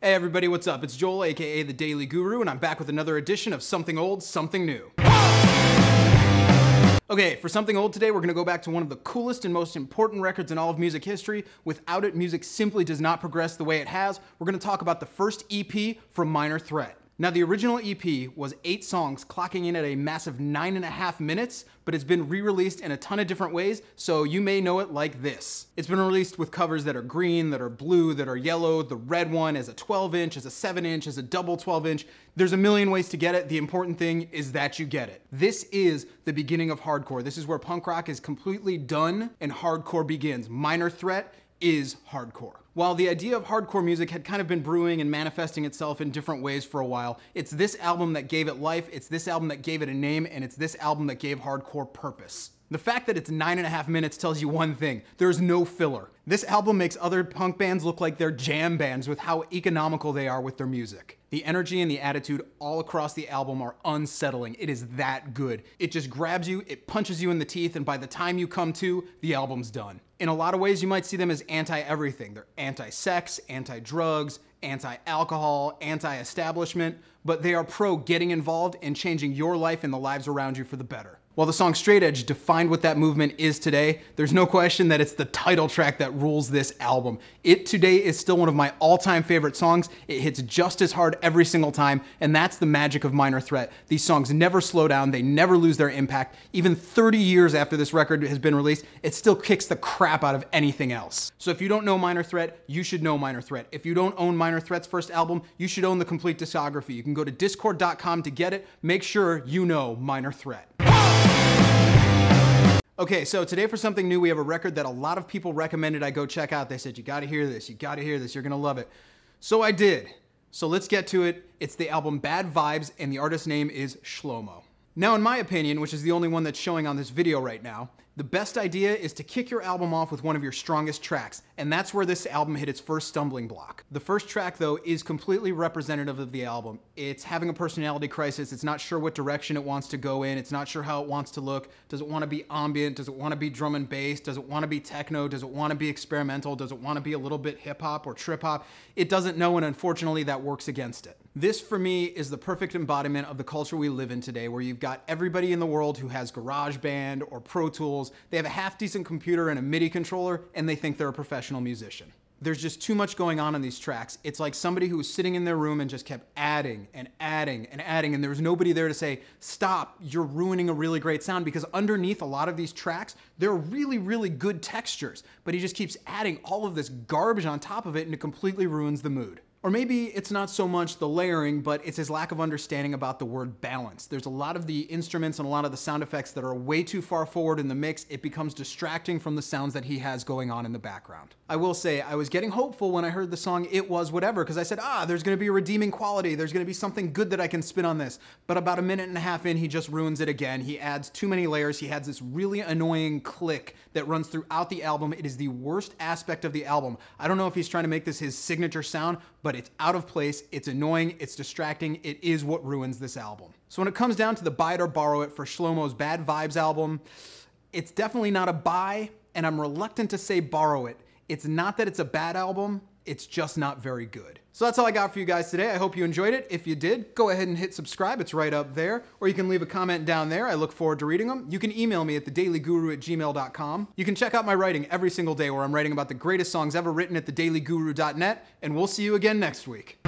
Hey everybody, what's up? It's Joel, aka The Daily Guru, and I'm back with another edition of Something Old, Something New. Okay, for Something Old today, we're gonna go back to one of the coolest and most important records in all of music history. Without it, music simply does not progress the way it has. We're gonna talk about the first EP from Minor Threat. Now, the original EP was 8 songs, clocking in at a massive 9.5 minutes, but it's been re-released in a ton of different ways, so you may know it like this. It's been released with covers that are green, that are blue, that are yellow, the red one as a 12-inch, as a 7-inch, as a double 12-inch. There's a million ways to get it. The important thing is that you get it. This is the beginning of hardcore. This is where punk rock is completely done and hardcore begins. Minor Threat is hardcore. While the idea of hardcore music had kind of been brewing and manifesting itself in different ways for a while, it's this album that gave it life, it's this album that gave it a name, and it's this album that gave hardcore purpose. The fact that it's 9.5 minutes tells you one thing: there's no filler. This album makes other punk bands look like they're jam bands with how economical they are with their music. The energy and the attitude all across the album are unsettling. It is that good. It just grabs you, it punches you in the teeth, and by the time you come to, the album's done. In a lot of ways, you might see them as anti-everything. They're anti-sex, anti-drugs, anti-alcohol, anti-establishment, but they are pro getting involved and changing your life and the lives around you for the better. While the song Straight Edge defined what that movement is today, there's no question that it's the title track that rules this album. It today is still one of my all-time favorite songs. It hits just as hard every single time, and that's the magic of Minor Threat. These songs never slow down, they never lose their impact. Even 30 years after this record has been released, it still kicks the crap out of anything else. So if you don't know Minor Threat, you should know Minor Threat. If you don't own Minor Threat's first album, you should own the complete discography. You can go to discord.com to get it. Make sure you know Minor Threat. Okay, so today for something new, we have a record that a lot of people recommended I go check out. They said, you gotta hear this, you gotta hear this, you're gonna love it. So I did. So let's get to it. It's the album Bad Vibes, and the artist's name is Shlomo. Now, in my opinion, which is the only one that's showing on this video right now, the best idea is to kick your album off with one of your strongest tracks, and that's where this album hit its first stumbling block. The first track, though, is completely representative of the album. It's having a personality crisis. It's not sure what direction it wants to go in. It's not sure how it wants to look. Does it want to be ambient? Does it want to be drum and bass? Does it want to be techno? Does it want to be experimental? Does it want to be a little bit hip-hop or trip-hop? It doesn't know, and unfortunately, that works against it. This, for me, is the perfect embodiment of the culture we live in today, where you've got everybody in the world who has GarageBand or Pro Tools. They have a half-decent computer and a MIDI controller, and they think they're a professional musician. There's just too much going on in these tracks. It's like somebody who was sitting in their room and just kept adding and adding and adding, and there was nobody there to say, stop, you're ruining a really great sound, because underneath a lot of these tracks, there are really, really good textures, but he just keeps adding all of this garbage on top of it, and it completely ruins the mood. Or maybe it's not so much the layering, but it's his lack of understanding about the word balance. There's a lot of the instruments and a lot of the sound effects that are way too far forward in the mix. It becomes distracting from the sounds that he has going on in the background. I will say, I was getting hopeful when I heard the song It Was Whatever, because I said, there's gonna be a redeeming quality. There's gonna be something good that I can spin on this. But about a minute and a half in, he just ruins it again. He adds too many layers. He adds this really annoying click that runs throughout the album. It is the worst aspect of the album. I don't know if he's trying to make this his signature sound, but it's out of place, it's annoying, it's distracting, it is what ruins this album. So when it comes down to the buy it or borrow it for Shlomo's Bad Vibes album, it's definitely not a buy, and I'm reluctant to say borrow it. It's not that it's a bad album, it's just not very good. So that's all I got for you guys today. I hope you enjoyed it. If you did, go ahead and hit subscribe. It's right up there. Or you can leave a comment down there. I look forward to reading them. You can email me at thedailyguru@gmail.com. You can check out my writing every single day, where I'm writing about the greatest songs ever written at thedailyguru.net, and we'll see you again next week.